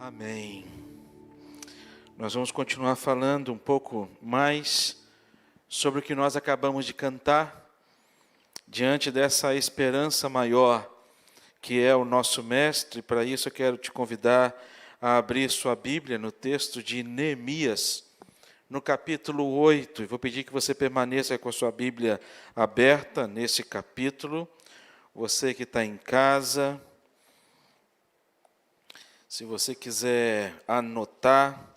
Amém. Nós vamos continuar falando um pouco mais sobre o que nós acabamos de cantar, diante dessa esperança maior, que é o nosso Mestre. Para isso eu quero te convidar a abrir sua Bíblia no texto de Neemias, no capítulo 8. E vou pedir que você permaneça com a sua Bíblia aberta nesse capítulo. Você que está em casa, se você quiser anotar,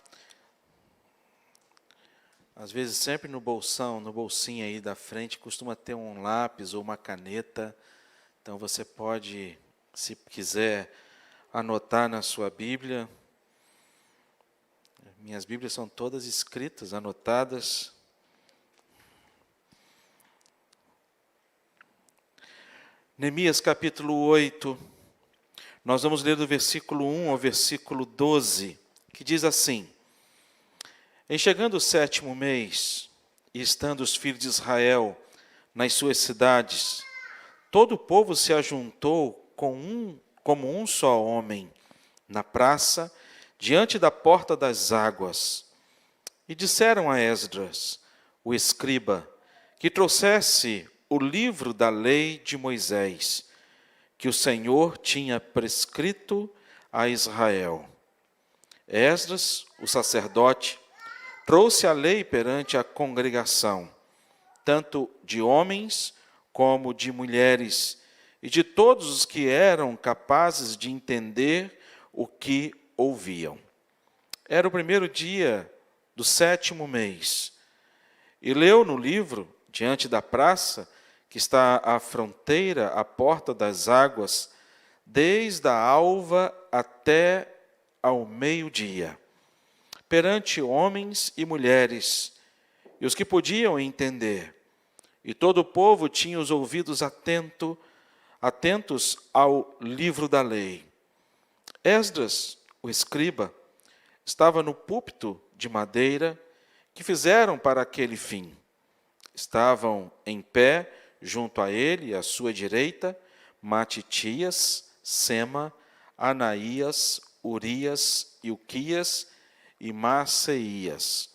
às vezes sempre no bolsinho aí da frente, costuma ter um lápis ou uma caneta. Então você pode, se quiser, anotar na sua Bíblia. Minhas Bíblias são todas escritas, anotadas. Neemias capítulo 8. Nós vamos ler do versículo 1 ao versículo 12, que diz assim: Em chegando o 7º mês, e estando os filhos de Israel nas suas cidades, todo o povo se ajuntou como um só homem, na praça, diante da porta das águas. E disseram a Esdras, o escriba, que trouxesse o livro da lei de Moisés, que o Senhor tinha prescrito a Israel. Esdras, o sacerdote, trouxe a lei perante a congregação, tanto de homens como de mulheres, e de todos os que eram capazes de entender o que ouviam. Era o primeiro dia do 7º mês, e leu no livro, diante da praça, que está à fronteira, à porta das águas, desde a alva até ao meio-dia, perante homens e mulheres, e os que podiam entender. E todo o povo tinha os ouvidos atentos ao livro da lei. Esdras, o escriba, estava no púlpito de madeira que fizeram para aquele fim. Estavam em pé, junto a ele, à sua direita, Matitias, Sema, Anaías, Urias, Ilquias e Maceias.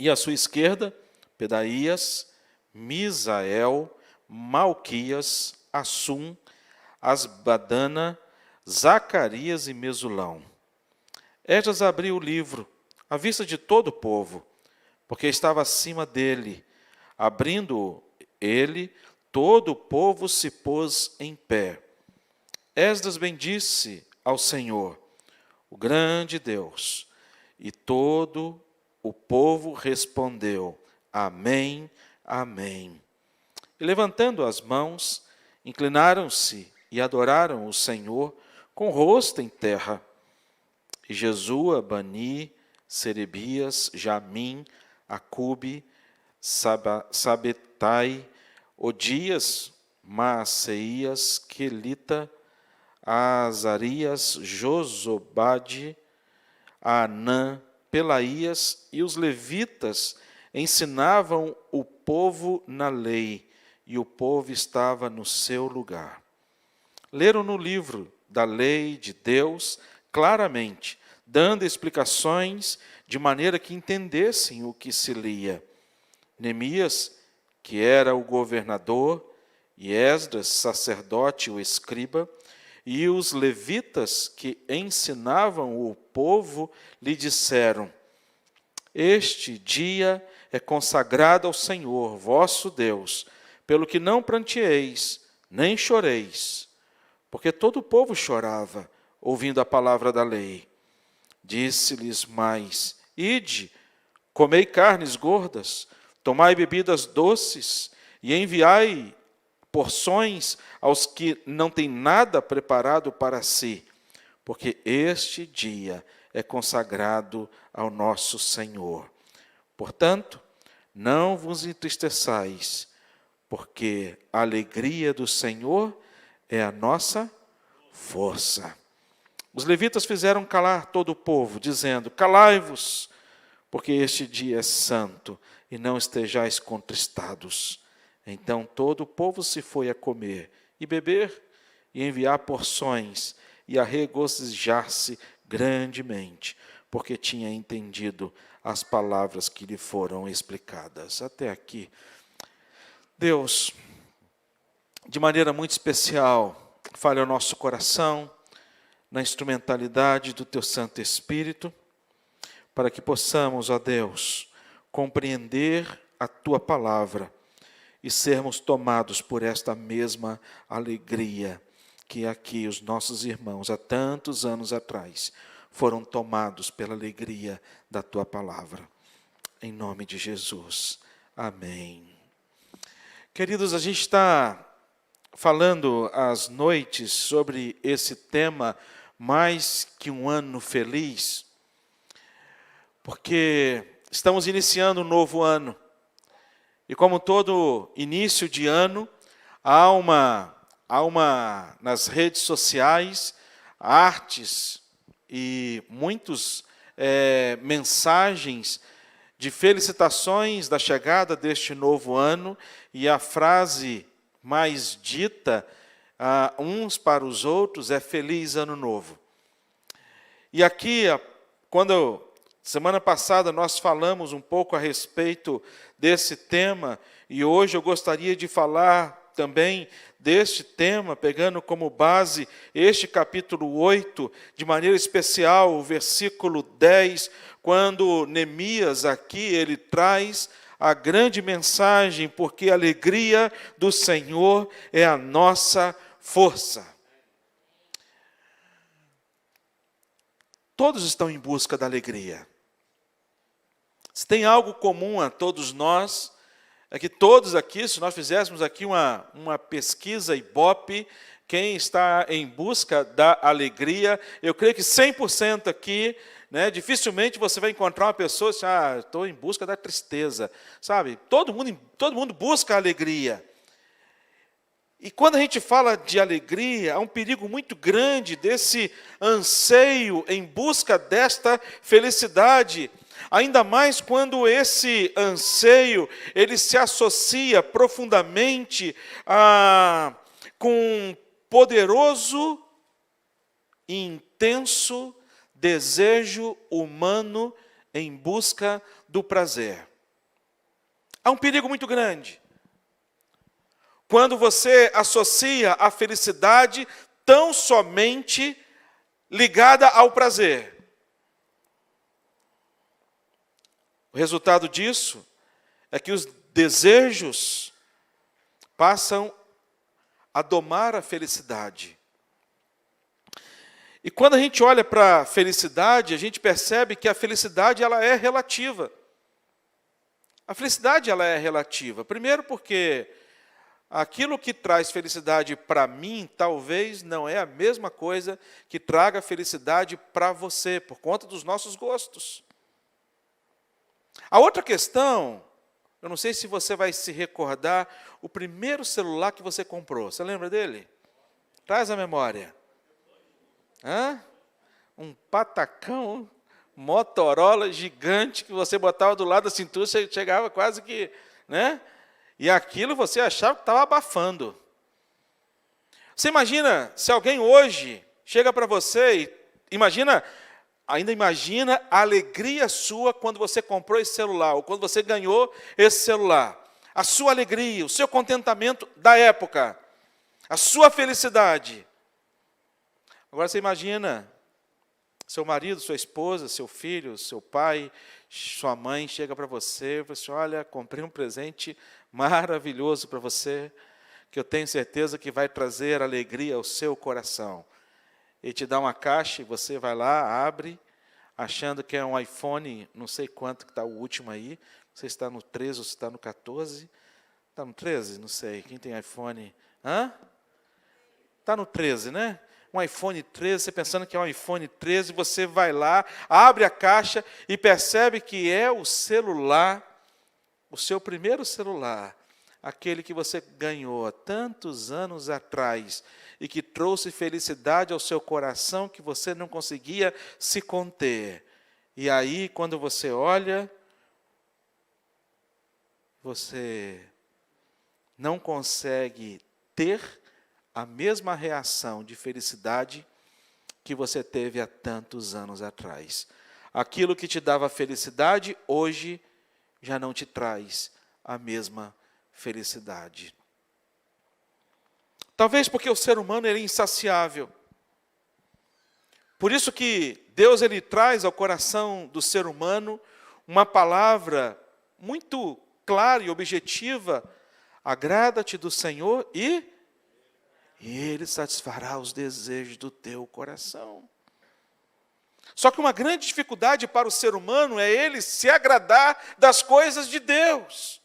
E à sua esquerda, Pedaías, Misael, Malquias, Assum, Asbadana, Zacarias e Mesulão. Esdras abriu o livro, à vista de todo o povo, porque estava acima dele. Abrindo ele, todo o povo se pôs em pé. Esdras bendisse ao Senhor, o grande Deus, e todo o povo respondeu: Amém, Amém. E levantando as mãos, inclinaram-se e adoraram o Senhor com o rosto em terra. E Jesua, Bani, Serebias, Jamim, Acube, Sabetai, Odias, Maaseias, Quelita, Azarias, Jozobade, Anã, Pelaías e os levitas ensinavam o povo na lei, e o povo estava no seu lugar. Leram no livro da lei de Deus claramente, dando explicações de maneira que entendessem o que se lia. Neemias, que era o governador, e Esdras, sacerdote, o escriba, e os levitas que ensinavam o povo, lhe disseram: Este dia é consagrado ao Senhor, vosso Deus, pelo que não pranteeis, nem choreis. Porque todo o povo chorava, ouvindo a palavra da lei. Disse-lhes mais: Ide, comei carnes gordas, tomai bebidas doces, e enviai porções aos que não têm nada preparado para si, porque este dia é consagrado ao nosso Senhor. Portanto, não vos entristeçais, porque a alegria do Senhor é a nossa força. Os levitas fizeram calar todo o povo, dizendo: Calai-vos, porque este dia é santo, e não estejais contristados. Então todo o povo se foi a comer e beber, e enviar porções, e a regozijar-se grandemente, porque tinha entendido as palavras que lhe foram explicadas. Até aqui. Deus, de maneira muito especial, fale ao nosso coração, na instrumentalidade do Teu Santo Espírito, para que possamos, ó Deus, compreender a Tua palavra e sermos tomados por esta mesma alegria que aqui os nossos irmãos, há tantos anos atrás, foram tomados pela alegria da Tua palavra. Em nome de Jesus. Amém. Queridos, a gente está falando às noites sobre esse tema, mais que um ano feliz, porque estamos iniciando um novo ano. E como todo início de ano, há uma nas redes sociais, artes e muitas mensagens de felicitações da chegada deste novo ano, e a frase mais dita uns para os outros é Feliz Ano Novo. E aqui, semana passada nós falamos um pouco a respeito desse tema, e hoje eu gostaria de falar também deste tema, pegando como base este capítulo 8, de maneira especial o versículo 10, quando Neemias aqui ele traz a grande mensagem, porque a alegria do Senhor é a nossa força. Todos estão em busca da alegria. Se tem algo comum a todos nós, é que todos aqui, se nós fizéssemos aqui uma pesquisa Ibope, quem está em busca da alegria, eu creio que 100% aqui, dificilmente você vai encontrar uma pessoa assim, estou em busca da tristeza, sabe? Todo mundo busca a alegria. E quando a gente fala de alegria, há um perigo muito grande desse anseio em busca desta felicidade, ainda mais quando esse anseio ele se associa profundamente com poderoso e intenso desejo humano em busca do prazer. Há um perigo muito grande quando você associa a felicidade tão somente ligada ao prazer. O resultado disso é que os desejos passam a domar a felicidade. E quando a gente olha para a felicidade, a gente percebe que a felicidade ela é relativa. A felicidade ela é relativa. Primeiro porque aquilo que traz felicidade para mim, talvez não é a mesma coisa que traga felicidade para você, por conta dos nossos gostos. A outra questão, eu não sei se você vai se recordar, o primeiro celular que você comprou, você lembra dele? Traz a memória. Um patacão, Motorola gigante, que você botava do lado da cintura, você chegava quase que, E aquilo você achava que estava abafando. Você imagina, se alguém hoje chega para você e ainda imagina a alegria sua quando você comprou esse celular, ou quando você ganhou esse celular. A sua alegria, o seu contentamento da época, a sua felicidade. Agora você imagina, seu marido, sua esposa, seu filho, seu pai, sua mãe chega para você e fala assim, olha, comprei um presente maravilhoso para você, que eu tenho certeza que vai trazer alegria ao seu coração. Ele te dá uma caixa e você vai lá, abre, achando que é um iPhone, não sei quanto que está o último aí, você está no 13 ou você está no 14, está no 13? Não sei, quem tem iPhone? Está no 13, né? Um iPhone 13, você pensando que é um iPhone 13, você vai lá, abre a caixa e percebe que é o celular, o seu primeiro celular, aquele que você ganhou há tantos anos atrás e que trouxe felicidade ao seu coração que você não conseguia se conter. E aí, quando você olha, você não consegue ter a mesma reação de felicidade que você teve há tantos anos atrás. Aquilo que te dava felicidade, hoje já não te traz a mesma felicidade. Talvez porque o ser humano é insaciável. Por isso que Deus ele traz ao coração do ser humano uma palavra muito clara e objetiva: agrada-te do Senhor e Ele satisfará os desejos do teu coração. Só que uma grande dificuldade para o ser humano é ele se agradar das coisas de Deus.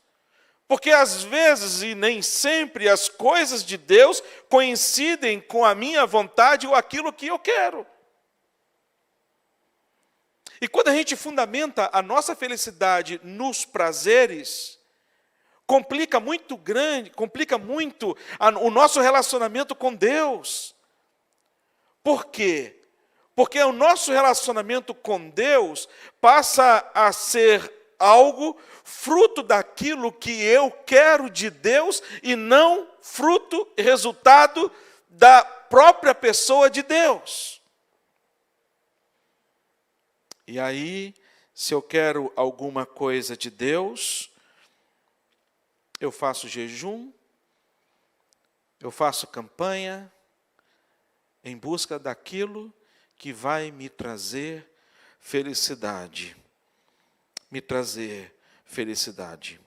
Porque às vezes e nem sempre as coisas de Deus coincidem com a minha vontade ou aquilo que eu quero. E quando a gente fundamenta a nossa felicidade nos prazeres, complica muito o nosso relacionamento com Deus. Por quê? Porque o nosso relacionamento com Deus passa a ser algo fruto daquilo que eu quero de Deus e não fruto e resultado da própria pessoa de Deus. E aí, se eu quero alguma coisa de Deus, eu faço jejum, eu faço campanha em busca daquilo que vai me trazer felicidade. Me trazer felicidade.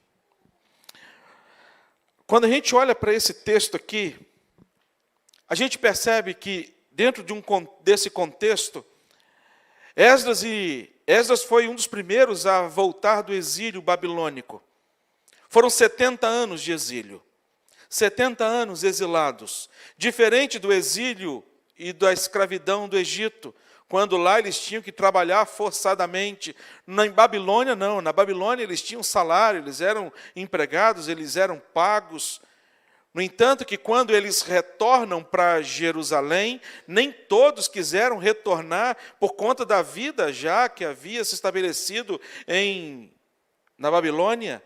Quando a gente olha para esse texto aqui, a gente percebe que dentro desse contexto, Esdras foi um dos primeiros a voltar do exílio babilônico. Foram 70 anos de exílio, 70 anos exilados, diferente do exílio e da escravidão do Egito, quando lá eles tinham que trabalhar forçadamente. Na Babilônia não, na Babilônia eles tinham salário, eles eram empregados, eles eram pagos. No entanto, que quando eles retornam para Jerusalém, nem todos quiseram retornar por conta da vida já que havia se estabelecido na Babilônia.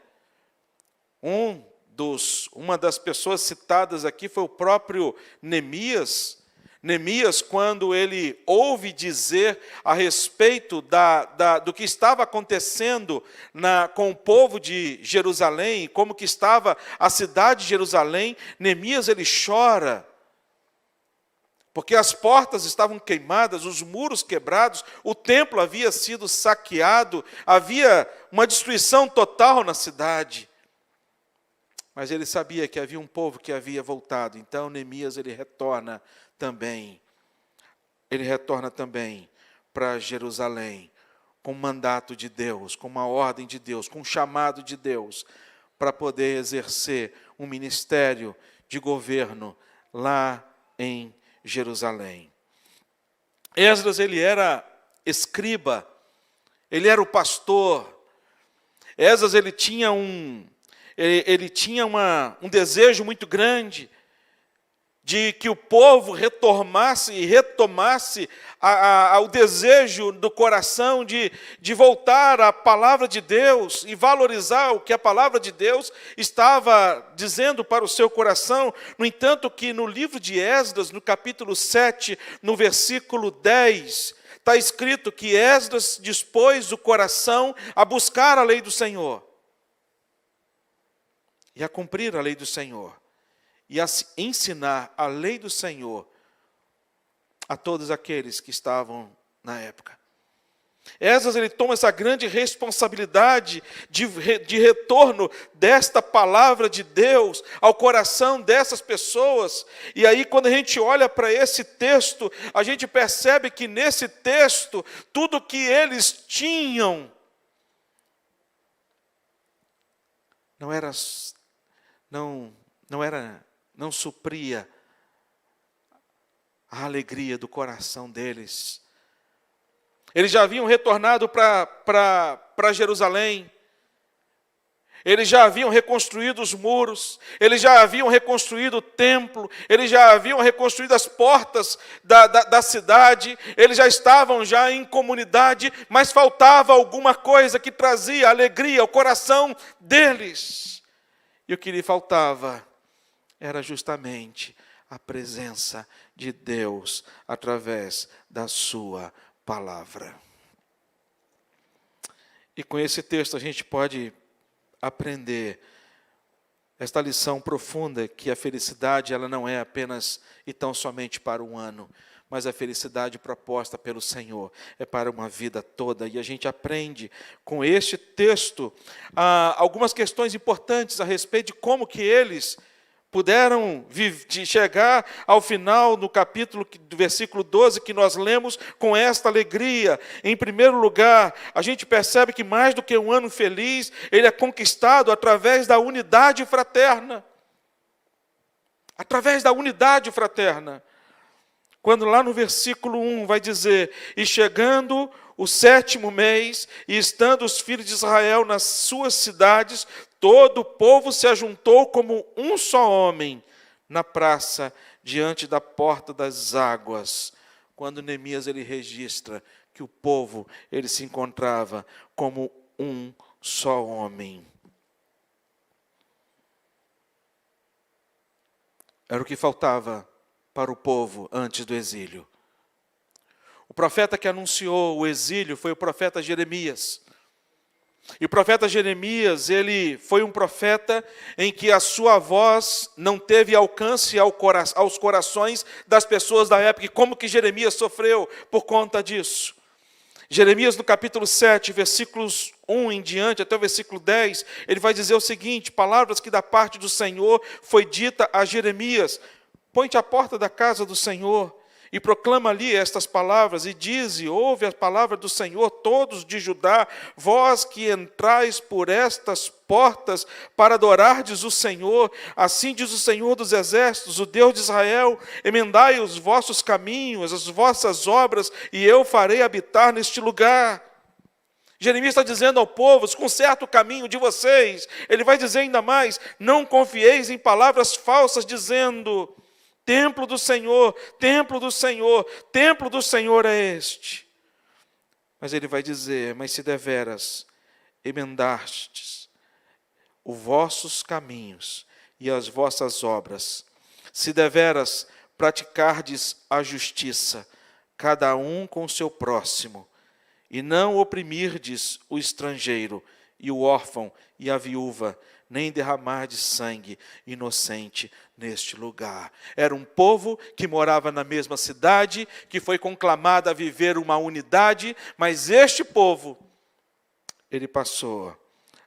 Uma das pessoas citadas aqui foi o próprio Neemias. Neemias, quando ele ouve dizer a respeito do que estava acontecendo com o povo de Jerusalém, como que estava a cidade de Jerusalém, Neemias ele chora, porque as portas estavam queimadas, os muros quebrados, o templo havia sido saqueado, havia uma destruição total na cidade. Mas ele sabia que havia um povo que havia voltado, então Neemias ele retorna também para Jerusalém, com o mandato de Deus, com uma ordem de Deus, com um chamado de Deus, para poder exercer um ministério de governo lá em Jerusalém. Esdras, ele era escriba, ele era o pastor. Esdras, ele tinha um desejo muito grande de que o povo retomasse o desejo do coração de voltar à palavra de Deus e valorizar o que a palavra de Deus estava dizendo para o seu coração. No entanto, que no livro de Esdras, no capítulo 7, no versículo 10, está escrito que Esdras dispôs o coração a buscar a lei do Senhor e a cumprir a lei do Senhor, e a ensinar a lei do Senhor a todos aqueles que estavam na época. Esdras, ele toma essa grande responsabilidade de retorno desta palavra de Deus ao coração dessas pessoas. E aí, quando a gente olha para esse texto, a gente percebe que nesse texto, tudo que eles tinham não supria a alegria do coração deles. Eles já haviam retornado para Jerusalém, eles já haviam reconstruído os muros, eles já haviam reconstruído o templo, eles já haviam reconstruído as portas da cidade, eles já estavam já em comunidade, mas faltava alguma coisa que trazia alegria ao coração deles. E o que lhe faltava era justamente a presença de Deus através da sua palavra. E com esse texto a gente pode aprender esta lição profunda, que a felicidade ela não é apenas e tão somente para um ano, mas a felicidade proposta pelo Senhor é para uma vida toda. E a gente aprende com este texto algumas questões importantes a respeito de como que eles puderam chegar ao final do capítulo, do versículo 12, que nós lemos com esta alegria. Em primeiro lugar, a gente percebe que mais do que um ano feliz, ele é conquistado através da unidade fraterna. Através da unidade fraterna. Quando lá no versículo 1 vai dizer, e chegando o 7º mês, e estando os filhos de Israel nas suas cidades, todo o povo se ajuntou como um só homem na praça, diante da porta das águas. Quando Neemias ele registra que o povo ele se encontrava como um só homem. Era o que faltava para o povo antes do exílio. O profeta que anunciou o exílio foi o profeta Jeremias. E o profeta Jeremias, ele foi um profeta em que a sua voz não teve alcance aos corações das pessoas da época. E como que Jeremias sofreu por conta disso? Jeremias, no capítulo 7, versículos 1 em diante, até o versículo 10, ele vai dizer o seguinte, palavras que da parte do Senhor foi dita a Jeremias, põe-te à porta da casa do Senhor, e proclama ali estas palavras, e diz, e ouve a palavra do Senhor, todos de Judá, vós que entrais por estas portas para adorardes o Senhor, assim diz o Senhor dos exércitos, o Deus de Israel, emendai os vossos caminhos, as vossas obras, e eu farei habitar neste lugar. Jeremias está dizendo ao povo, conserta o caminho de vocês. Ele vai dizer ainda mais, não confieis em palavras falsas, dizendo, templo do Senhor, templo do Senhor, templo do Senhor é este. Mas ele vai dizer, mas se deveras emendastes os vossos caminhos e as vossas obras, se deveras praticardes a justiça, cada um com o seu próximo, e não oprimirdes o estrangeiro, e o órfão, e a viúva, nem derramardes sangue inocente neste lugar. Era um povo que morava na mesma cidade, que foi conclamado a viver uma unidade, mas este povo, ele passou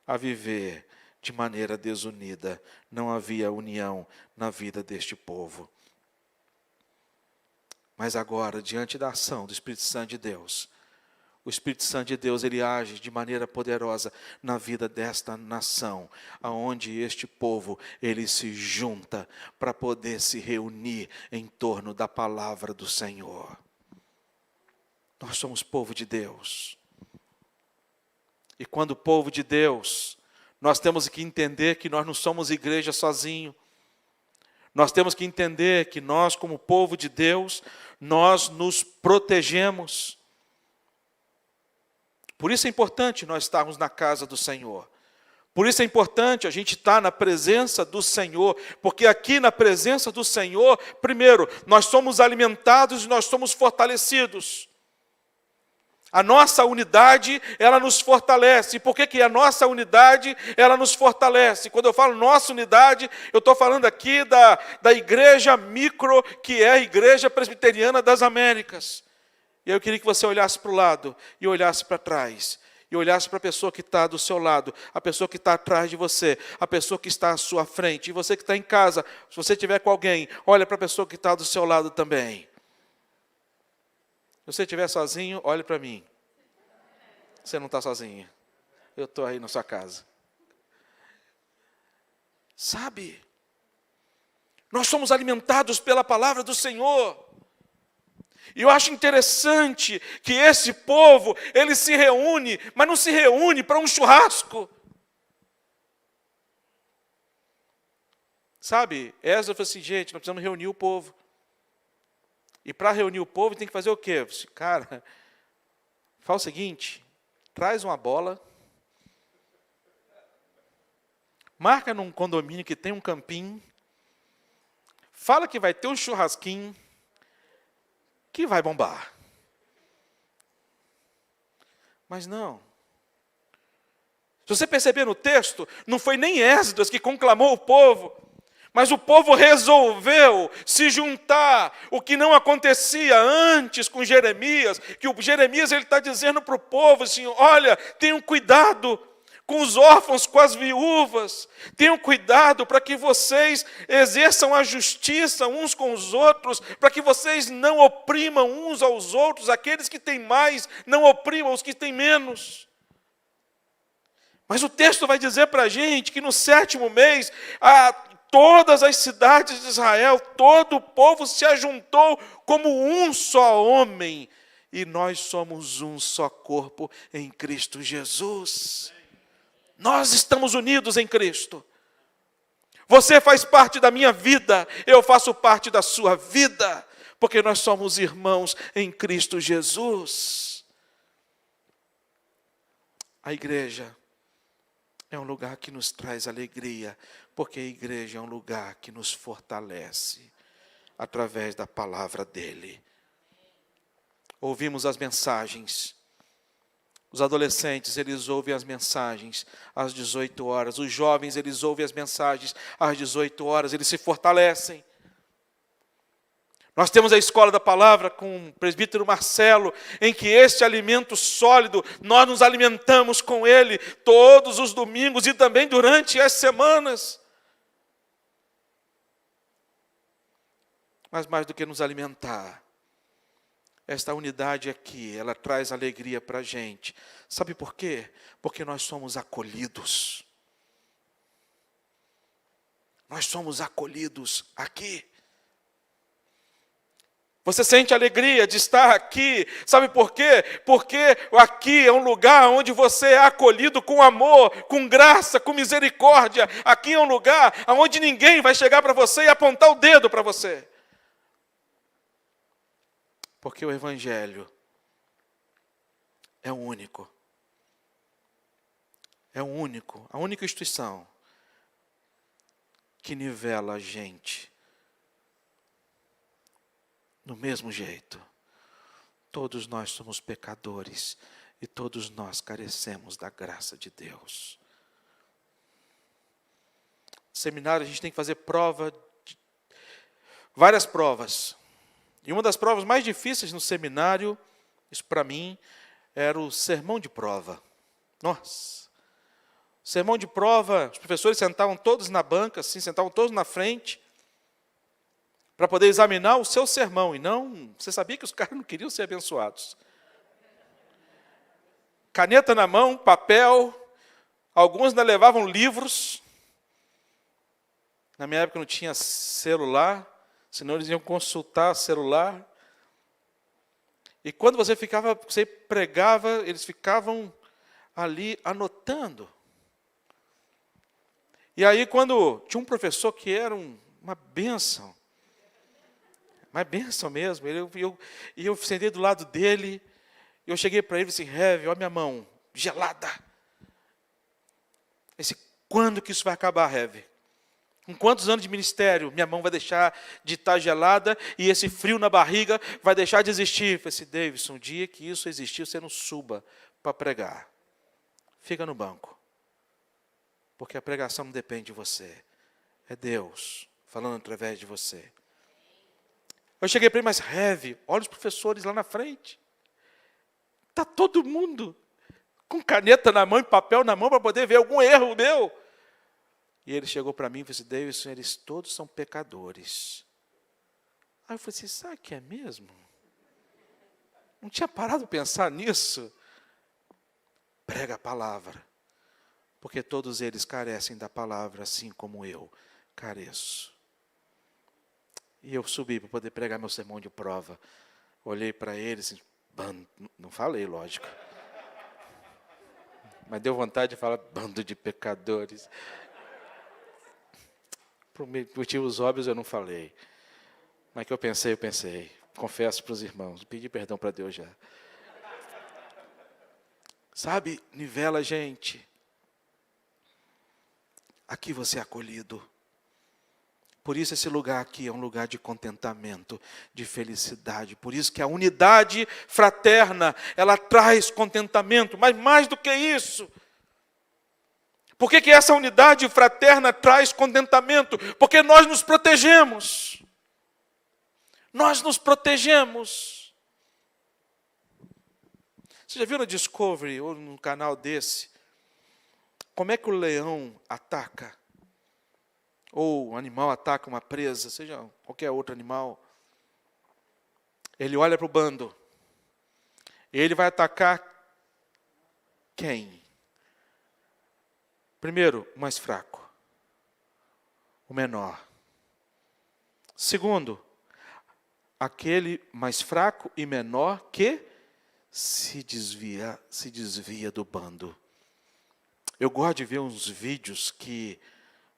a viver de maneira desunida. Não havia união na vida deste povo. Mas agora, diante da ação do Espírito Santo de Deus, o Espírito Santo de Deus, ele age de maneira poderosa na vida desta nação, aonde este povo, ele se junta para poder se reunir em torno da palavra do Senhor. Nós somos povo de Deus. E quando povo de Deus, nós temos que entender que nós não somos igreja sozinho. Nós temos que entender que nós, como povo de Deus, nós nos protegemos. Por isso é importante nós estarmos na casa do Senhor. Por isso é importante a gente estar na presença do Senhor, porque aqui na presença do Senhor, primeiro, nós somos alimentados e nós somos fortalecidos. A nossa unidade, ela nos fortalece. E por que a nossa unidade, ela nos fortalece? Quando eu falo nossa unidade, eu estou falando aqui da igreja micro, que é a Igreja Presbiteriana das Américas. E eu queria que você olhasse para o lado e olhasse para trás. E olhasse para a pessoa que está do seu lado, a pessoa que está atrás de você, a pessoa que está à sua frente. E você que está em casa, se você estiver com alguém, olha para a pessoa que está do seu lado também. Se você estiver sozinho, olhe para mim. Você não está sozinho. Eu estou aí na sua casa. Sabe? Nós somos alimentados pela palavra do Senhor. E eu acho interessante que esse povo, ele se reúne, mas não se reúne para um churrasco. Sabe, Esdras falou assim, gente, nós precisamos reunir o povo. E para reunir o povo tem que fazer o quê? Cara, fala o seguinte, traz uma bola, marca num condomínio que tem um campinho, fala que vai ter um churrasquinho que vai bombar. Mas não. Se você perceber no texto, não foi nem Esdras que conclamou o povo, mas o povo resolveu se juntar, o que não acontecia antes com Jeremias, que o Jeremias está dizendo para o povo assim, olha, tenham cuidado com os órfãos, com as viúvas, tenham cuidado para que vocês exerçam a justiça uns com os outros, para que vocês não oprimam uns aos outros, aqueles que têm mais, não oprimam os que têm menos. Mas o texto vai dizer para a gente que no 7º mês, todas as cidades de Israel, todo o povo se ajuntou como um só homem, e nós somos um só corpo em Cristo Jesus. Nós estamos unidos em Cristo. Você faz parte da minha vida, eu faço parte da sua vida, porque nós somos irmãos em Cristo Jesus. A igreja é um lugar que nos traz alegria, porque a igreja é um lugar que nos fortalece através da palavra dele. Ouvimos as mensagens. Os adolescentes, eles ouvem as mensagens às 18 horas. Os jovens, eles ouvem as mensagens às 18 horas. Eles se fortalecem. Nós temos a Escola da Palavra com o presbítero Marcelo, em que este alimento sólido, nós nos alimentamos com ele todos os domingos e também durante as semanas. Mas mais do que nos alimentar, esta unidade aqui, ela traz alegria para a gente. Sabe por quê? Porque nós somos acolhidos. Nós somos acolhidos aqui. Você sente alegria de estar aqui. Sabe por quê? Porque aqui é um lugar onde você é acolhido com amor, com graça, com misericórdia. Aqui é um lugar onde ninguém vai chegar para você e apontar o dedo para você. Porque o Evangelho é o único. É o único, a única instituição que nivela a gente do mesmo jeito. Todos nós somos pecadores e todos nós carecemos da graça de Deus. No seminário a gente tem que fazer várias provas. E uma das provas mais difíceis no seminário, isso para mim, era o sermão de prova. Nossa! O sermão de prova, os professores sentavam todos na banca, assim, sentavam todos na frente, para poder examinar o seu sermão. E não, você sabia que os caras não queriam ser abençoados. Caneta na mão, papel, alguns ainda levavam livros. Na minha época não tinha celular, senão eles iam consultar celular. E quando você pregava, eles ficavam ali anotando. E aí quando tinha um professor que era uma bênção mesmo, eu sentei do lado dele, e eu cheguei para ele e disse, Heavy, olha minha mão, gelada. Ele disse, quando que isso vai acabar, Heavy? Com quantos anos de ministério minha mão vai deixar de estar gelada e esse frio na barriga vai deixar de existir? Eu falei assim, Davidson, um dia que isso existir, você não suba para pregar. Fica no banco. Porque a pregação não depende de você. É Deus falando através de você. Eu cheguei para ele, mas Heavy, olha os professores lá na frente. Está todo mundo com caneta na mão e papel na mão para poder ver algum erro meu. E ele chegou para mim e disse, Davidson, eles todos são pecadores. Aí eu falei assim, sabe que é mesmo? Não tinha parado de pensar nisso. Prega a palavra. Porque todos eles carecem da palavra, assim como eu careço. E eu subi para poder pregar meu sermão de prova. Olhei para eles, não falei, lógico. Mas deu vontade de falar, bando de pecadores. Por motivos óbvios eu não falei. Mas que eu pensei. Confesso para os irmãos, pedi perdão para Deus já. Sabe, nivela a gente. Aqui você é acolhido. Por isso esse lugar aqui é um lugar de contentamento, de felicidade. Por isso que a unidade fraterna, ela traz contentamento. Mas mais do que isso, por que essa unidade fraterna traz contentamento? Porque nós nos protegemos. Nós nos protegemos. Você já viu no Discovery ou num canal desse, como é que o leão ataca? Ou um animal ataca uma presa, seja qualquer outro animal. Ele olha para o bando. Ele vai atacar quem? Primeiro, o mais fraco. O menor. Segundo, aquele mais fraco e menor que se desvia do bando. Eu gosto de ver uns vídeos que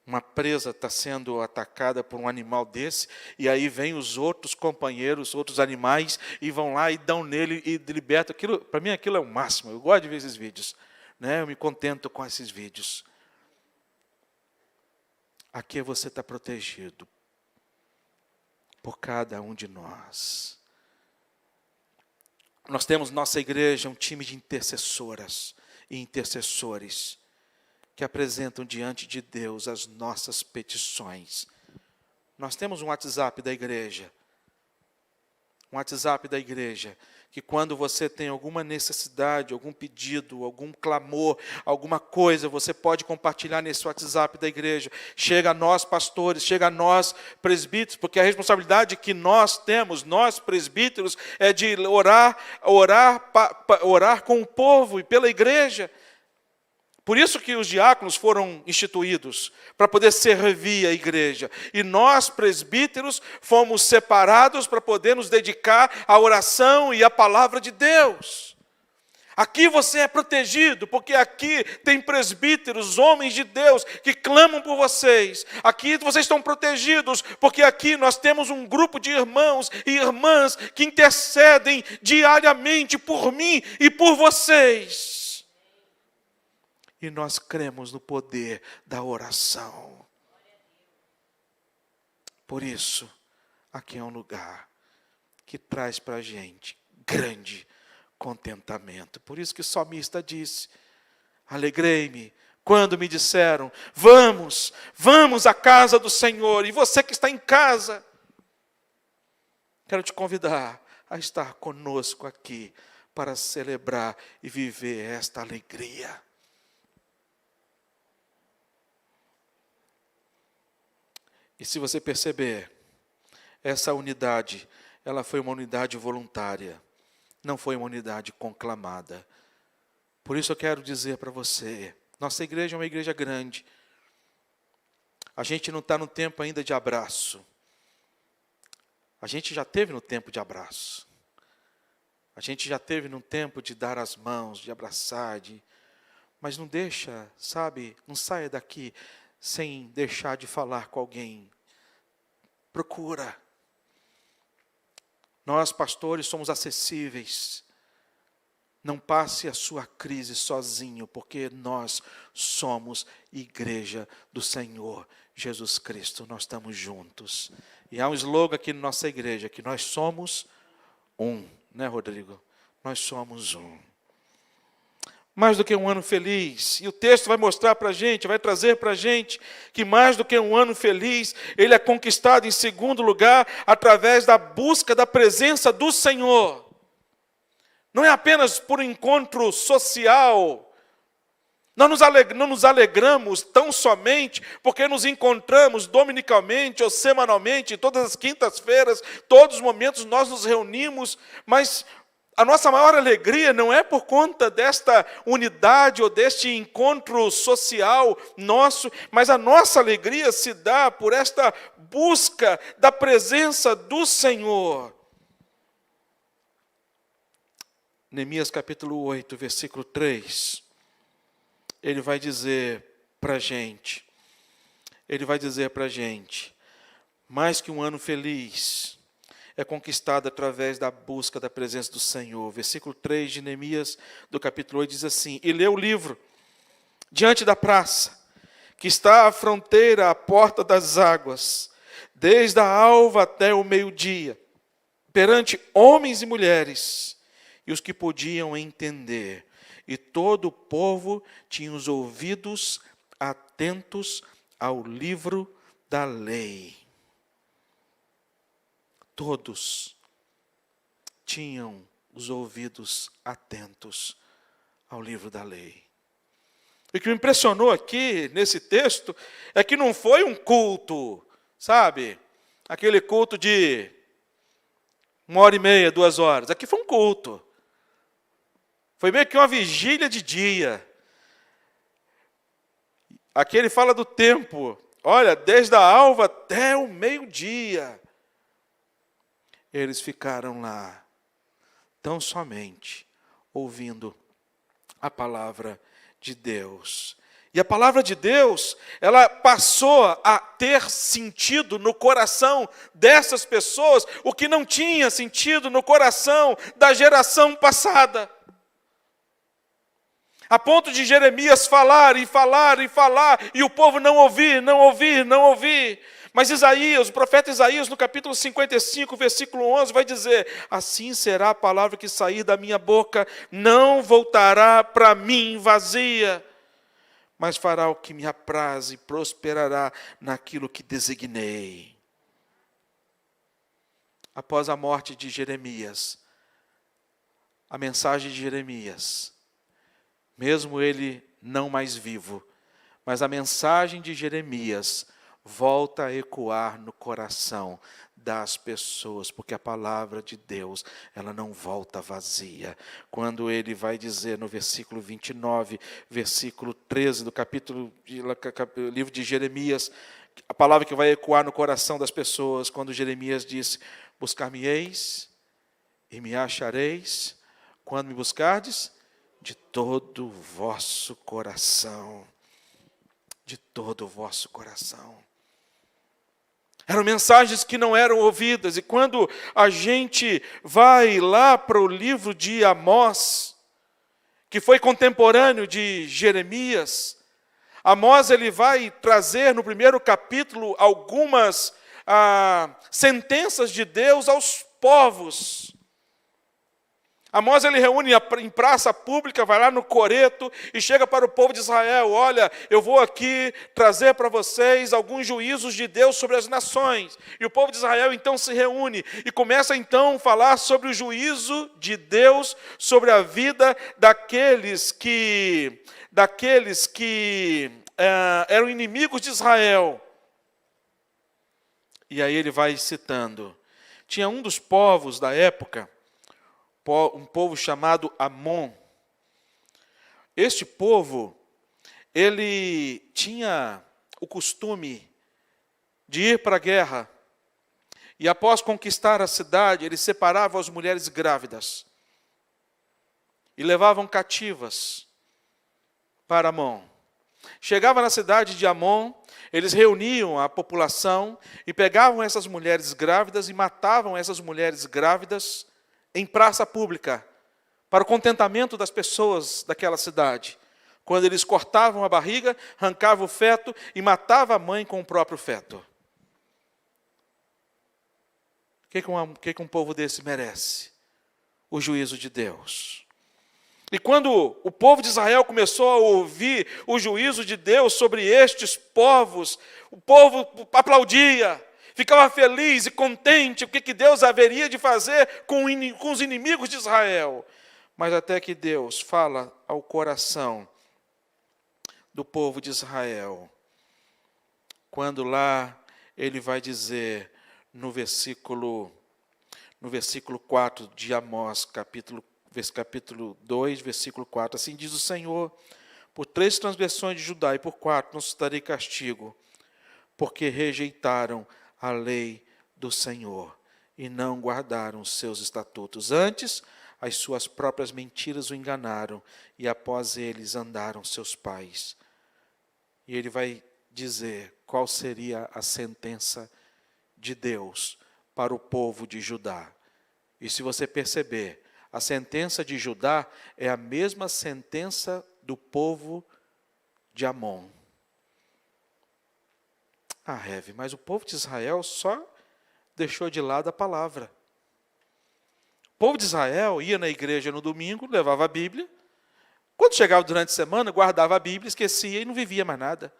uma presa está sendo atacada por um animal desse, e aí vem os outros companheiros, outros animais, e vão lá e dão nele e libertam. Para mim aquilo é o máximo, eu gosto de ver esses vídeos. Né? Eu me contento com esses vídeos. Aqui você está protegido por cada um de nós. Nós temos nossa igreja um time de intercessoras e intercessores que apresentam diante de Deus as nossas petições. Nós temos um WhatsApp da igreja. Um WhatsApp da igreja, que quando você tem alguma necessidade, algum pedido, algum clamor, alguma coisa, você pode compartilhar nesse WhatsApp da igreja. Chega a nós, pastores, chega a nós, presbíteros, porque a responsabilidade que nós temos, nós presbíteros, é de orar com o povo e pela igreja. Por isso que os diáconos foram instituídos, para poder servir a igreja. E nós, presbíteros, fomos separados para poder nos dedicar à oração e à palavra de Deus. Aqui você é protegido, porque aqui tem presbíteros, homens de Deus, que clamam por vocês. Aqui vocês estão protegidos, porque aqui nós temos um grupo de irmãos e irmãs que intercedem diariamente por mim e por vocês. E nós cremos no poder da oração. Por isso, aqui é um lugar que traz para a gente grande contentamento. Por isso que o salmista disse: alegrei-me quando me disseram, vamos à casa do Senhor. E você que está em casa, quero te convidar a estar conosco aqui para celebrar e viver esta alegria. E se você perceber, essa unidade, ela foi uma unidade voluntária, não foi uma unidade conclamada. Por isso eu quero dizer para você, nossa igreja é uma igreja grande. A gente não está no tempo ainda de abraço. A gente já teve no tempo de abraço. A gente já teve no tempo de dar as mãos, de abraçar, mas não deixa, sabe, não saia daqui sem deixar de falar com alguém. Procura. Nós, pastores, somos acessíveis. Não passe a sua crise sozinho, porque nós somos igreja do Senhor Jesus Cristo. Nós estamos juntos. E há um slogan aqui na nossa igreja, que nós somos um. Né, Rodrigo? Nós somos um. Mais do que um ano feliz. E o texto vai mostrar para a gente, vai trazer para a gente, que mais do que um ano feliz, ele é conquistado em segundo lugar, através da busca da presença do Senhor. Não é apenas por encontro social. Não nos alegramos tão somente porque nos encontramos dominicalmente ou semanalmente, todas as quintas-feiras, todos os momentos nós nos reunimos, mas a nossa maior alegria não é por conta desta unidade ou deste encontro social nosso, mas a nossa alegria se dá por esta busca da presença do Senhor. Neemias capítulo 8, versículo 3, ele vai dizer para a gente, mais que um ano feliz, é conquistado através da busca da presença do Senhor. Versículo 3 de Neemias, do capítulo 8, diz assim: e leu o livro diante da praça, que está à fronteira, à porta das águas, desde a alva até o meio-dia, perante homens e mulheres, e os que podiam entender. E todo o povo tinha os ouvidos atentos ao livro da lei. Todos tinham os ouvidos atentos ao livro da lei. O que me impressionou aqui, nesse texto, é que não foi um culto, sabe? Aquele culto de 1h30, 2 horas. Aqui foi um culto. Foi meio que uma vigília de dia. Aqui ele fala do tempo. Olha, desde a alva até o meio-dia. Eles ficaram lá, tão somente, ouvindo a palavra de Deus. E a palavra de Deus, ela passou a ter sentido no coração dessas pessoas, o que não tinha sentido no coração da geração passada. A ponto de Jeremias falar e falar e falar, e o povo não ouvir, não ouvir, não ouvir. Mas Isaías, o profeta Isaías, no capítulo 55, versículo 11, vai dizer: assim será a palavra que sair da minha boca, não voltará para mim vazia, mas fará o que me apraz e prosperará naquilo que designei. Após a morte de Jeremias, a mensagem de Jeremias, mesmo ele não mais vivo, mas a mensagem de Jeremias volta a ecoar no coração das pessoas, porque a palavra de Deus, ela não volta vazia. Quando ele vai dizer no versículo 29, versículo 13 do livro de Jeremias, a palavra que vai ecoar no coração das pessoas, quando Jeremias disse: buscar-me-eis e me achareis, quando me buscardes de todo o vosso coração. De todo o vosso coração. Eram mensagens que não eram ouvidas. E quando a gente vai lá para o livro de Amós, que foi contemporâneo de Jeremias, Amós ele vai trazer no primeiro capítulo algumas sentenças de Deus aos povos. Amós ele reúne em praça pública, vai lá no coreto e chega para o povo de Israel: olha, eu vou aqui trazer para vocês alguns juízos de Deus sobre as nações. E o povo de Israel então se reúne e começa então a falar sobre o juízo de Deus sobre a vida daqueles que eram inimigos de Israel. E aí ele vai citando. Tinha um dos povos da época, um povo chamado Amon. Este povo, ele tinha o costume de ir para a guerra, e após conquistar a cidade, ele separava as mulheres grávidas e levavam cativas para Amon. Chegava na cidade de Amon, eles reuniam a população e pegavam essas mulheres grávidas e matavam essas mulheres grávidas em praça pública, para o contentamento das pessoas daquela cidade. Quando eles cortavam a barriga, arrancavam o feto e matavam a mãe com o próprio feto. O que um povo desse merece? O juízo de Deus. E quando o povo de Israel começou a ouvir o juízo de Deus sobre estes povos, o povo aplaudia, ficava feliz e contente o que Deus haveria de fazer com os inimigos de Israel. Mas até que Deus fala ao coração do povo de Israel, quando lá ele vai dizer no versículo 4 de Amós, capítulo 2, versículo 4, assim diz o Senhor: por 3 transgressões de Judá e por 4 não suscitarei castigo, porque rejeitaram a lei do Senhor e não guardaram os seus estatutos. Antes, as suas próprias mentiras o enganaram, e após eles andaram seus pais. E ele vai dizer qual seria a sentença de Deus para o povo de Judá. E se você perceber, a sentença de Judá é a mesma sentença do povo de Amon. Heve, mas o povo de Israel só deixou de lado a palavra. O povo de Israel ia na igreja no domingo, levava a Bíblia. Quando chegava durante a semana, guardava a Bíblia, esquecia e não vivia mais nada.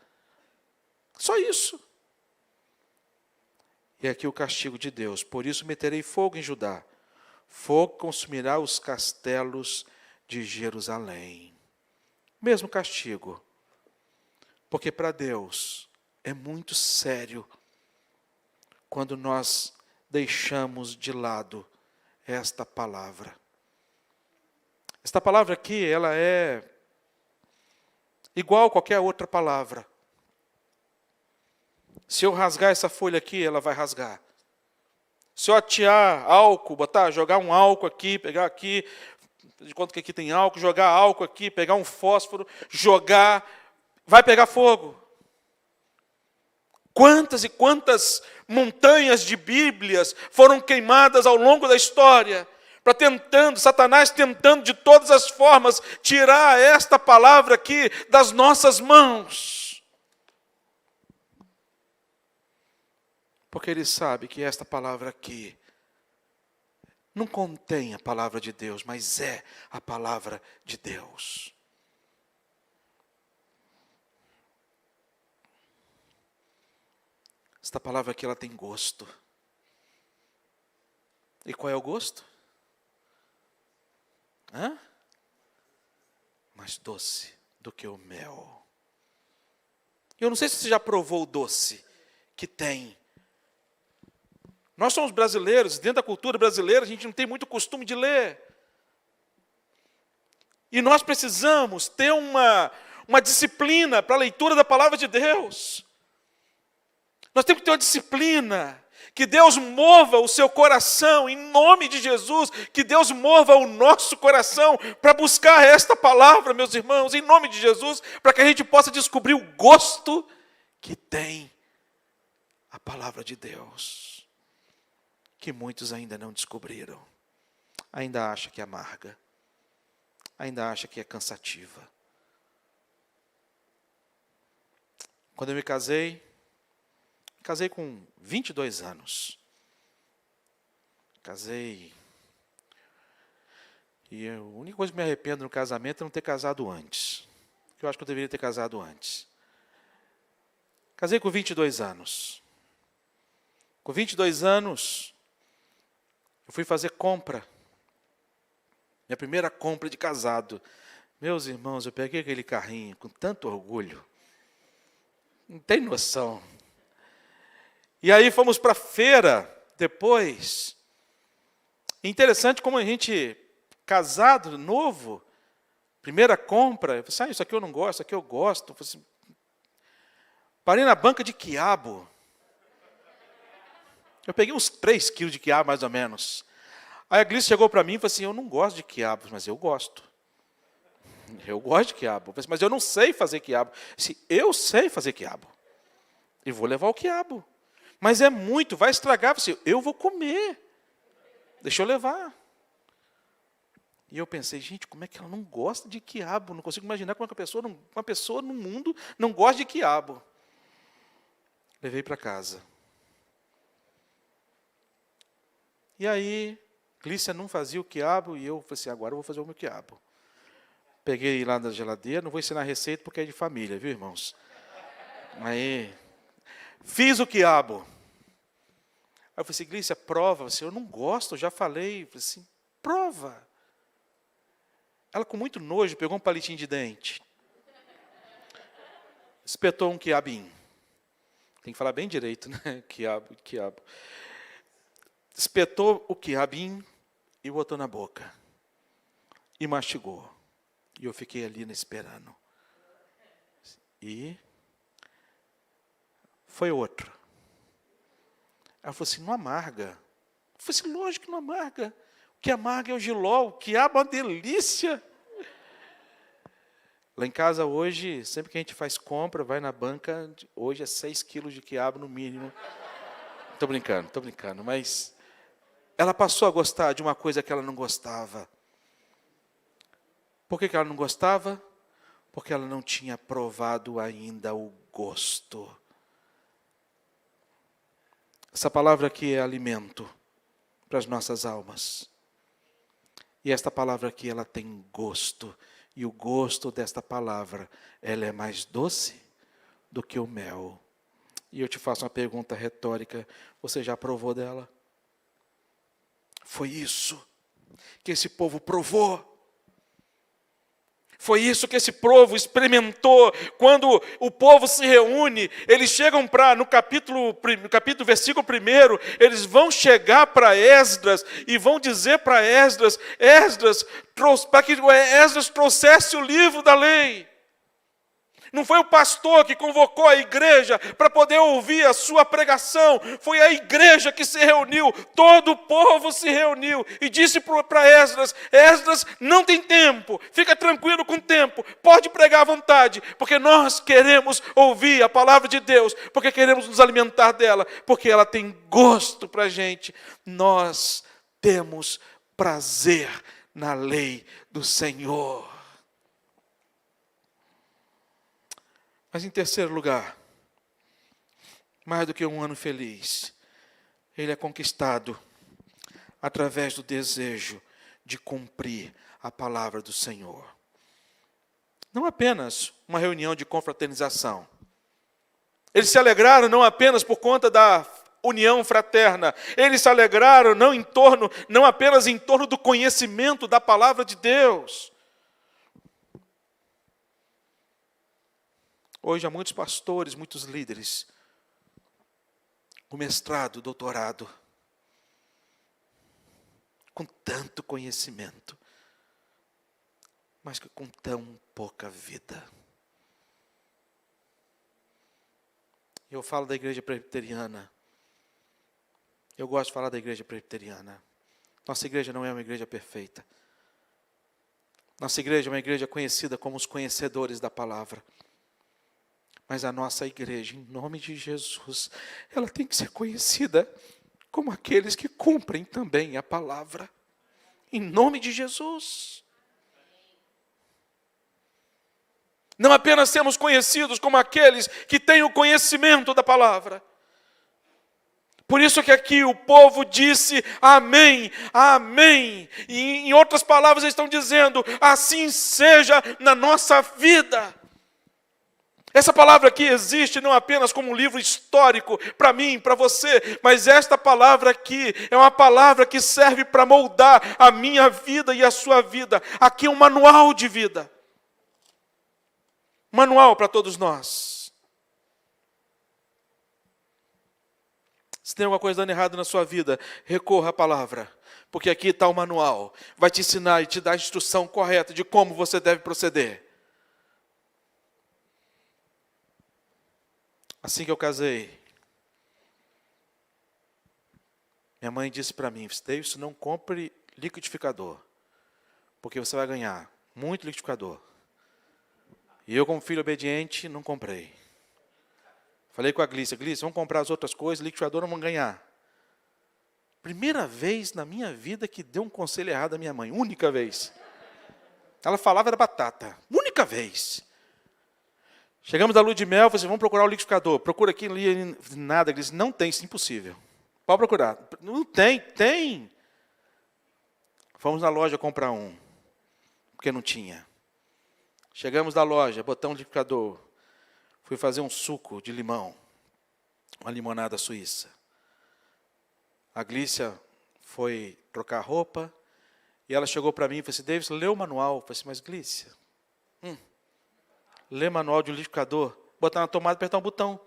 Só isso. E aqui o castigo de Deus. Por isso meterei fogo em Judá. Fogo consumirá os castelos de Jerusalém. Mesmo castigo. Porque para Deus é muito sério quando nós deixamos de lado esta palavra. Esta palavra aqui, ela é igual a qualquer outra palavra. Se eu rasgar essa folha aqui, ela vai rasgar. Se eu atear álcool, jogar um álcool aqui, pegar aqui, de quanto que aqui tem álcool, jogar álcool aqui, pegar um fósforo, jogar, vai pegar fogo. Quantas e quantas montanhas de Bíblias foram queimadas ao longo da história, Satanás tentando de todas as formas tirar esta palavra aqui das nossas mãos. Porque ele sabe que esta palavra aqui não contém a palavra de Deus, mas é a palavra de Deus. Esta palavra aqui, ela tem gosto. E qual é o gosto? Mais doce do que o mel. Eu não sei se você já provou o doce que tem. Nós somos brasileiros, dentro da cultura brasileira, a gente não tem muito costume de ler. E nós precisamos ter uma disciplina para a leitura da palavra de Deus. Nós temos que ter uma disciplina. Que Deus mova o seu coração, em nome de Jesus, que Deus mova o nosso coração para buscar esta palavra, meus irmãos, em nome de Jesus, para que a gente possa descobrir o gosto que tem a palavra de Deus, que muitos ainda não descobriram, ainda acham que é amarga, ainda acham que é cansativa. Quando eu me casei com 22 anos. Casei. E a única coisa que me arrependo no casamento é não ter casado antes. Eu acho que eu deveria ter casado antes. Casei com 22 anos. Com 22 anos, eu fui fazer compra. Minha primeira compra de casado. Meus irmãos, eu peguei aquele carrinho com tanto orgulho. Não tem noção. E aí fomos para a feira depois. Interessante como a gente, casado, novo, primeira compra, eu falei assim, isso aqui eu não gosto, isso aqui eu gosto. Eu falei assim, parei na banca de quiabo. Eu peguei uns 3 quilos de quiabo, mais ou menos. Aí a Glícia chegou para mim e falou assim, eu não gosto de quiabo, mas eu gosto. Eu gosto de quiabo, mas eu não sei fazer quiabo. Eu sei fazer quiabo. E vou levar o quiabo. Mas é muito, vai estragar. Eu vou comer. Deixa eu levar. E eu pensei, gente, como é que ela não gosta de quiabo? Não consigo imaginar como é que uma pessoa no mundo não gosta de quiabo. Levei para casa. E aí, Glícia não fazia o quiabo e eu falei assim, agora eu vou fazer o meu quiabo. Peguei lá na geladeira, não vou ensinar a receita porque é de família, viu, irmãos? Aí, fiz o quiabo. Aí eu falei assim, Glícia, prova. Eu não gosto, eu já falei. Eu falei assim, prova. Ela com muito nojo pegou um palitinho de dente. Espetou um quiabinho. Tem que falar bem direito, né? Quiabo. Espetou o quiabinho e botou na boca. E mastigou. E eu fiquei ali esperando. E foi outro. Ela falou assim, não amarga. Eu falei assim, lógico que não amarga. O que amarga é o jiló, o quiabo é uma delícia. Lá em casa hoje, sempre que a gente faz compra, vai na banca, hoje é 6 quilos de quiabo no mínimo. Estou brincando, mas ela passou a gostar de uma coisa que ela não gostava. Por que ela não gostava? Porque ela não tinha provado ainda o gosto Essa palavra aqui é alimento para as nossas almas. E esta palavra aqui, ela tem gosto. E o gosto desta palavra, ela é mais doce do que o mel. E eu te faço uma pergunta retórica. Você já provou dela? Foi isso que esse povo provou. Foi isso que esse povo experimentou. Quando o povo se reúne, eles chegam no capítulo, versículo 1, eles vão chegar para Esdras e vão dizer para Esdras, para que Esdras trouxesse o livro da lei. Não foi o pastor que convocou a igreja para poder ouvir a sua pregação. Foi a igreja que se reuniu. Todo o povo se reuniu e disse para Esdras, Esdras, não tem tempo. Fica tranquilo com o tempo. Pode pregar à vontade. Porque nós queremos ouvir a palavra de Deus. Porque queremos nos alimentar dela. Porque ela tem gosto para a gente. Nós temos prazer na lei do Senhor. Mas em terceiro lugar, mais do que um ano feliz, ele é conquistado através do desejo de cumprir a palavra do Senhor. Não apenas uma reunião de confraternização. Eles se alegraram não apenas por conta da união fraterna. Eles se alegraram não apenas em torno do conhecimento da palavra de Deus. Hoje há muitos pastores, muitos líderes, com mestrado, doutorado, com tanto conhecimento, mas com tão pouca vida. Eu falo da igreja presbiteriana. Eu gosto de falar da igreja presbiteriana. Nossa igreja não é uma igreja perfeita. Nossa igreja é uma igreja conhecida como os conhecedores da palavra. Mas a nossa igreja, em nome de Jesus, ela tem que ser conhecida como aqueles que cumprem também a palavra. Em nome de Jesus. Não apenas sermos conhecidos como aqueles que têm o conhecimento da palavra. Por isso que aqui o povo disse amém, amém. E em outras palavras eles estão dizendo, assim seja na nossa vida. Essa palavra aqui existe não apenas como um livro histórico para mim, para você, mas esta palavra aqui é uma palavra que serve para moldar a minha vida e a sua vida. Aqui é um manual de vida. Manual para todos nós. Se tem alguma coisa dando errado na sua vida, recorra à palavra. Porque aqui está o manual. Vai te ensinar e te dar a instrução correta de como você deve proceder. Assim que eu casei, minha mãe disse para mim, Davidson, não compre liquidificador, porque você vai ganhar muito liquidificador. E eu, como filho obediente, não comprei. Falei com a Glícia, vamos comprar as outras coisas, liquidificador não vamos ganhar. Primeira vez na minha vida que deu um conselho errado à minha mãe, única vez. Ela falava da batata, única vez. Chegamos da lua de mel, falei assim, vamos procurar o liquidificador. Procura aqui, nada. Ele disse, não tem, isso é impossível. Pode procurar. Não tem, tem. Fomos na loja comprar um, porque não tinha. Chegamos na loja, botamos o liquidificador. Fui fazer um suco de limão, uma limonada suíça. A Glícia foi trocar roupa, e ela chegou para mim e falou assim, Davidson, lê o manual. Eu falei assim, mas Glícia... Ler manual de um liquidificador, botar na tomada e apertar um botão.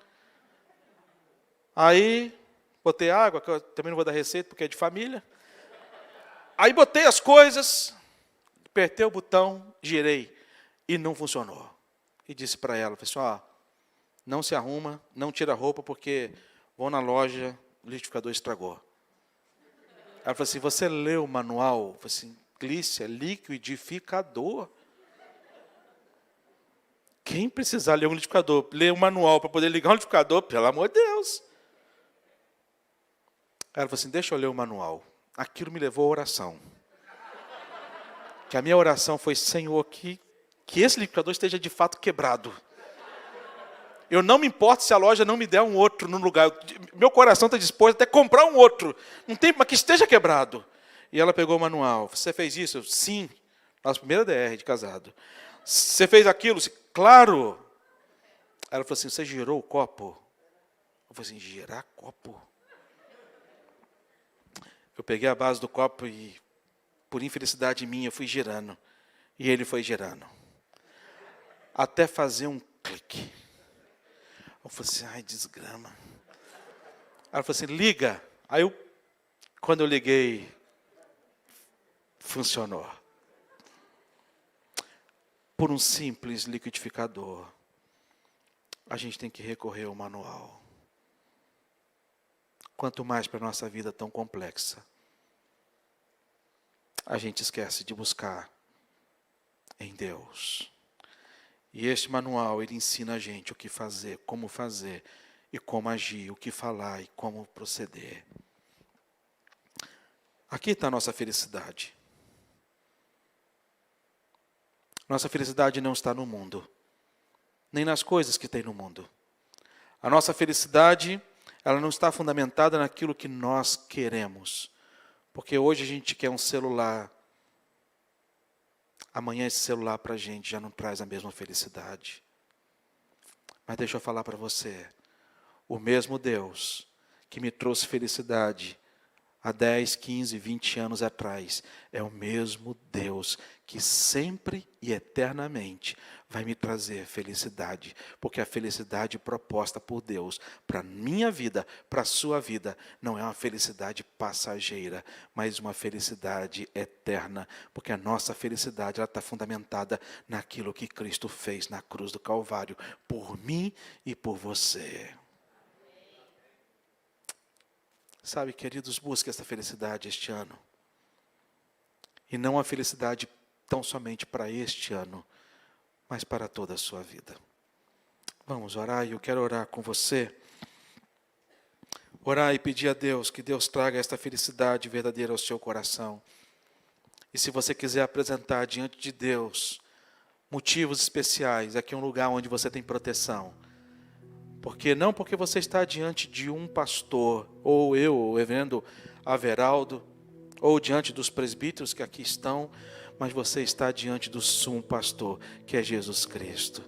Aí, botei água, que eu também não vou dar receita, porque é de família. Aí botei as coisas, apertei o botão, girei, e não funcionou. E disse para ela, falei assim, não se arruma, não tira a roupa, porque vou na loja, o liquidificador estragou. Ela falou assim, você leu o manual? Eu falei assim, Glícia, liquidificador. Quem precisar ler um liquidificador, ler um manual para poder ligar um liquidificador, pelo amor de Deus. Ela falou assim, deixa eu ler o manual. Aquilo me levou à oração. Que a minha oração foi, Senhor, que esse liquidificador esteja de fato quebrado. eu não me importo se a loja não me der um outro no lugar. Meu coração está disposto até comprar um outro. Não tem, mas que esteja quebrado. E ela pegou o manual. Você fez isso? Eu, sim. Nossa primeira DR de casado. Você fez aquilo? Claro. Ela falou assim, você girou o copo? Eu falei assim, girar copo? Eu peguei a base do copo e, por infelicidade minha, eu fui girando. E ele foi girando. Até fazer um clique. Eu falei assim, ai, desgrama. Ela falou assim, liga. Aí, quando eu liguei, funcionou. Por um simples liquidificador, a gente tem que recorrer ao manual. Quanto mais para a nossa vida tão complexa, a gente esquece de buscar em Deus. E este manual, ele ensina a gente o que fazer e como agir, o que falar e como proceder. Aqui está a nossa felicidade. Nossa felicidade não está no mundo, nem nas coisas que tem no mundo. A nossa felicidade, ela não está fundamentada naquilo que nós queremos. Porque hoje a gente quer um celular. Amanhã esse celular para a gente já não traz a mesma felicidade. Mas deixa eu falar para você. O mesmo Deus que me trouxe felicidade há 10, 15, 20 anos atrás, é o mesmo Deus que sempre e eternamente vai me trazer felicidade. Porque a felicidade proposta por Deus para a minha vida, para a sua vida, não é uma felicidade passageira, mas uma felicidade eterna. Porque a nossa felicidade está fundamentada naquilo que Cristo fez na cruz do Calvário, por mim e por você. Sabe, queridos, busque essa felicidade este ano. E não a felicidade tão somente para este ano, mas para toda a sua vida. Vamos orar, e eu quero orar com você. Orar e pedir a Deus que Deus traga esta felicidade verdadeira ao seu coração. E se você quiser apresentar diante de Deus motivos especiais, aqui é um lugar onde você tem proteção. Não porque você está diante de um pastor, ou eu, o reverendo Averaldo, ou diante dos presbíteros que aqui estão, mas você está diante do sumo pastor, que é Jesus Cristo,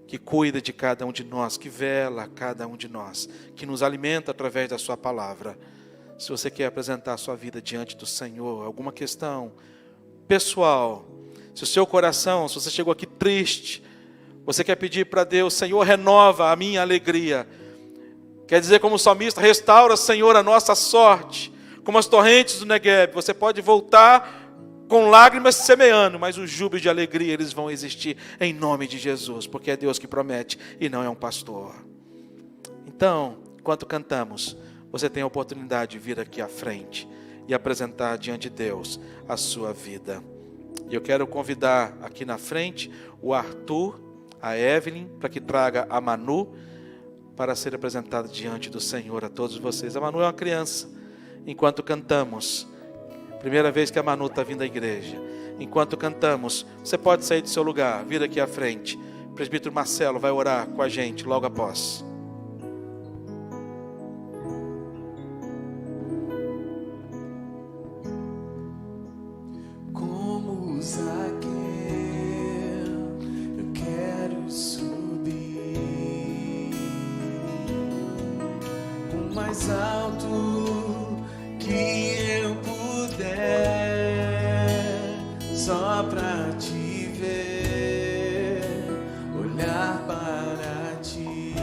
que cuida de cada um de nós, que vela a cada um de nós, que nos alimenta através da sua palavra. Se você quer apresentar a sua vida diante do Senhor, alguma questão pessoal, se o seu coração, se você chegou aqui triste, você quer pedir para Deus, Senhor, renova a minha alegria. Quer dizer, como o salmista, restaura, Senhor, a nossa sorte. Como as torrentes do Negueb, você pode voltar com lágrimas semeando, mas o júbilo de alegria, eles vão existir em nome de Jesus, porque é Deus que promete e não é um pastor. Então, enquanto cantamos, você tem a oportunidade de vir aqui à frente e apresentar diante de Deus a sua vida. E eu quero convidar aqui na frente o Arthur, a Evelyn, para que traga a Manu, para ser apresentada diante do Senhor a todos vocês. A Manu é uma criança. Enquanto cantamos, primeira vez que a Manu está vindo à igreja. Enquanto cantamos, você pode sair do seu lugar, vir aqui à frente. O presbítero Marcelo vai orar com a gente logo após. Como Zaqueu, eu quero subir o mais alto que eu puder, só pra te ver, olhar para ti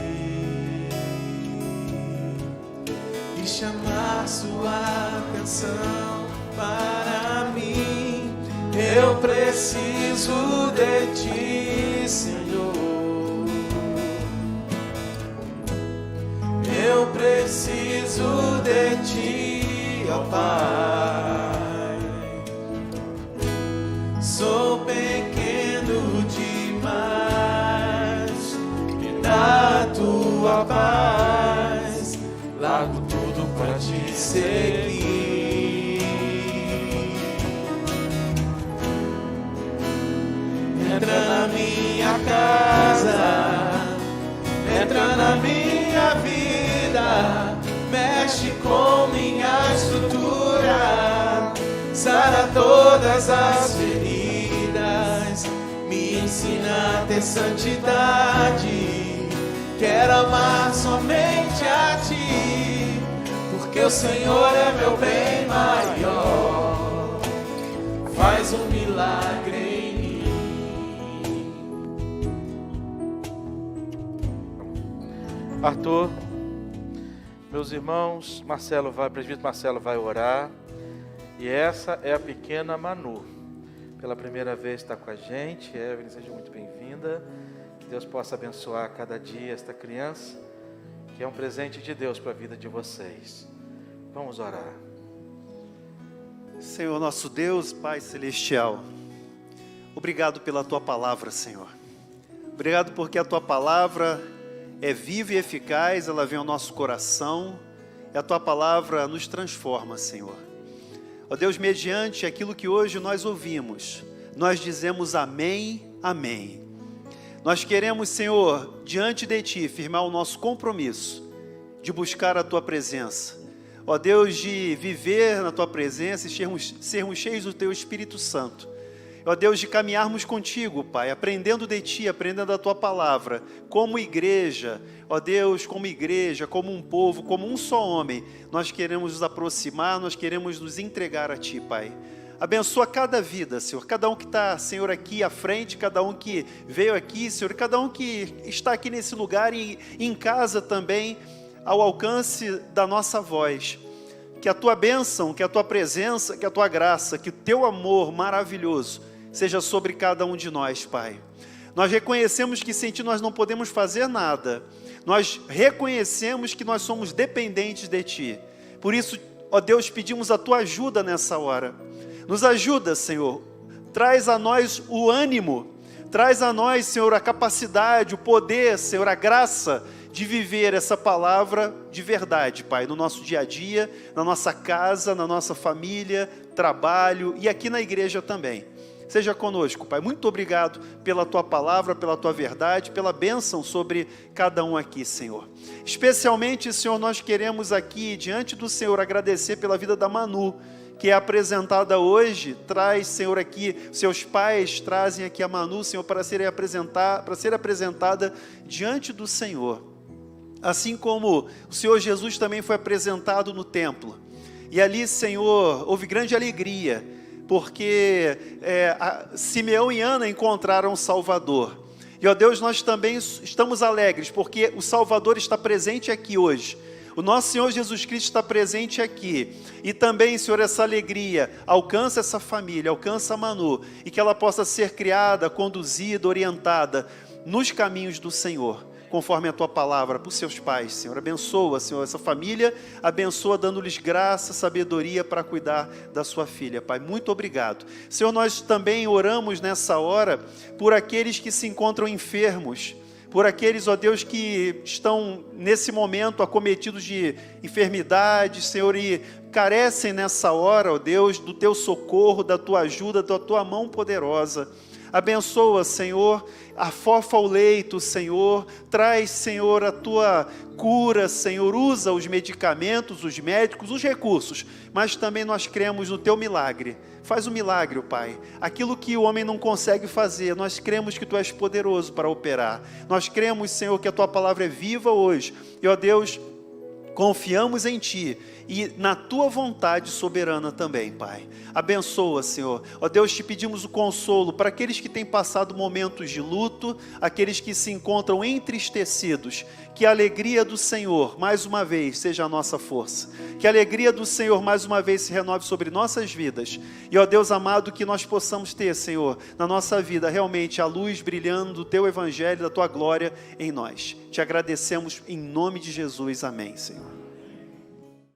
e chamar sua atenção para mim. Eu preciso de ti, Senhor. Eu preciso de ti, ó Pai. Sou pequeno demais, me dá a tua paz. Largo tudo pra te seguir. Entra na minha casa, entra na minha vida, mexe com minha estrutura, sara todas as feridas, me ensina a ter santidade. Quero amar somente a Ti, porque o Senhor é meu bem maior. Faz um milagre em mim. Arthur, meus irmãos, presbítero Marcelo vai orar. E essa é a pequena Manu. Pela primeira vez está com a gente. Evelyn, seja muito bem-vinda. Que Deus possa abençoar cada dia esta criança, que é um presente de Deus para a vida de vocês. Vamos orar. Senhor nosso Deus, Pai Celestial, obrigado pela Tua palavra, Senhor. Obrigado porque a Tua palavra é viva e eficaz, ela vem ao nosso coração, e a Tua palavra nos transforma, Senhor. Ó Deus, mediante aquilo que hoje nós ouvimos, nós dizemos amém, amém. Nós queremos, Senhor, diante de Ti, firmar o nosso compromisso de buscar a Tua presença. Ó Deus, de viver na Tua presença e sermos cheios do Teu Espírito Santo. Ó Deus, de caminharmos contigo, Pai, aprendendo de Ti, aprendendo da Tua palavra, como igreja. Ó Deus, como igreja, como um povo, como um só homem, nós queremos nos aproximar, nós queremos nos entregar a Ti, Pai. Abençoa cada vida, Senhor, cada um que está, Senhor, aqui à frente, cada um que veio aqui, Senhor, cada um que está aqui nesse lugar e em casa também, ao alcance da nossa voz. Que a Tua bênção, que a Tua presença, que a Tua graça, que o Teu amor maravilhoso seja sobre cada um de nós, Pai. Nós reconhecemos que sem Ti nós não podemos fazer nada. Nós reconhecemos que nós somos dependentes de Ti. Por isso, ó Deus, pedimos a Tua ajuda nessa hora. Nos ajuda, Senhor. Traz a nós o ânimo. Traz a nós, Senhor, a capacidade, o poder, Senhor, a graça de viver essa palavra de verdade, Pai, no nosso dia a dia, na nossa casa, na nossa família, trabalho e aqui na igreja também. Seja conosco, Pai. Muito obrigado pela Tua palavra, pela Tua verdade, pela bênção sobre cada um aqui, Senhor. Especialmente, Senhor, nós queremos aqui, diante do Senhor, agradecer pela vida da Manu, que é apresentada hoje. Traz, Senhor, aqui, seus pais trazem aqui a Manu, Senhor, para ser apresentada diante do Senhor. Assim como o Senhor Jesus também foi apresentado no templo. E ali, Senhor, houve grande alegria, porque Simeão e Ana encontraram o Salvador. E, ó Deus, nós também estamos alegres, porque o Salvador está presente aqui hoje. O nosso Senhor Jesus Cristo está presente aqui. E também, Senhor, essa alegria alcança essa família, alcança a Manu, e que ela possa ser criada, conduzida, orientada nos caminhos do Senhor, conforme a Tua palavra, para os seus pais, Senhor. Abençoa, Senhor, essa família, abençoa dando-lhes graça, sabedoria para cuidar da sua filha, Pai. Muito obrigado. Senhor, nós também oramos nessa hora por aqueles que se encontram enfermos, por aqueles, ó Deus, que estão nesse momento acometidos de enfermidade, Senhor, e carecem nessa hora, ó Deus, do Teu socorro, da Tua ajuda, da Tua mão poderosa. Abençoa, Senhor, afofa o leito, Senhor, traz, Senhor, a Tua cura, Senhor, usa os medicamentos, os médicos, os recursos, mas também nós cremos no Teu milagre. Faz o milagre, Pai, aquilo que o homem não consegue fazer, nós cremos que Tu és poderoso para operar, nós cremos, Senhor, que a Tua palavra é viva hoje, e, ó Deus, confiamos em Ti e na Tua vontade soberana também, Pai. Abençoa, Senhor. Ó Deus, Te pedimos o consolo para aqueles que têm passado momentos de luto, aqueles que se encontram entristecidos. Que a alegria do Senhor, mais uma vez, seja a nossa força. Que a alegria do Senhor, mais uma vez, se renove sobre nossas vidas. E, ó Deus amado, que nós possamos ter, Senhor, na nossa vida, realmente a luz brilhando do Teu Evangelho, da Tua glória em nós. Te agradecemos em nome de Jesus. Amém, Senhor.